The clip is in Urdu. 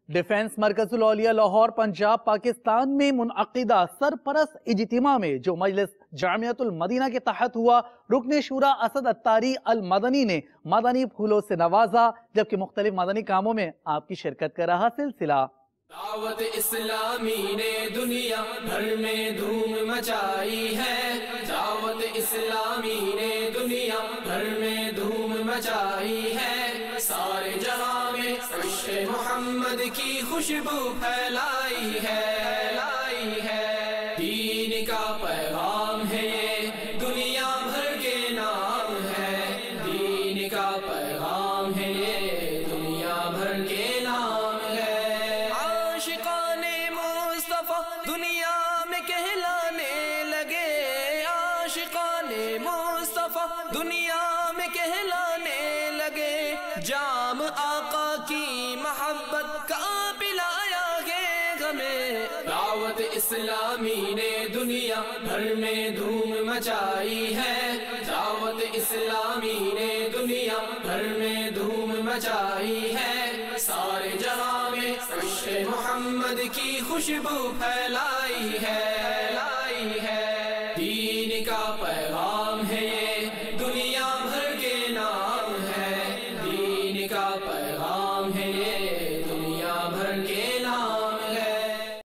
ڈیفنس مرکز الاولیاء لاہور پنجاب پاکستان میں منعقدہ سرپرست اجتماع میں جو مجلس جامعۃ المدینہ کے تحت ہوا، رکن شورا اسد اتاری المدنی نے مدنی پھولوں سے نوازا، جبکہ مختلف مدنی کاموں میں آپ کی شرکت کا رہا سلسلہ۔ دعوت اسلامی نے دنیا بھر میں دھوم مچائی ہے، دعوت اسلامی نے دنیا بھر میں دھوم مچائی ہے، سارے جہاں میں عشق محمد کی خوشبو پھیلائی ہے، دین کا پیغام ہے یہ دنیا بھر کے نام ہے، دین کا پیغام ہے یہ دنیا بھر کے نام ہے، عاشقان مصطفیٰ دنیا میں کہلانے لگے، عاشقان مصطفیٰ دنیا میں کہلانے لگے، جام آقا کی محبت کا پلایا گے ہمیں، دعوت اسلامی نے دنیا بھر میں دھوم مچائی ہے، دعوت اسلامی نے دنیا بھر میں دھوم مچائی ہے، سارے جہاں میں عشق محمد کی خوشبو پھیلائی ہے۔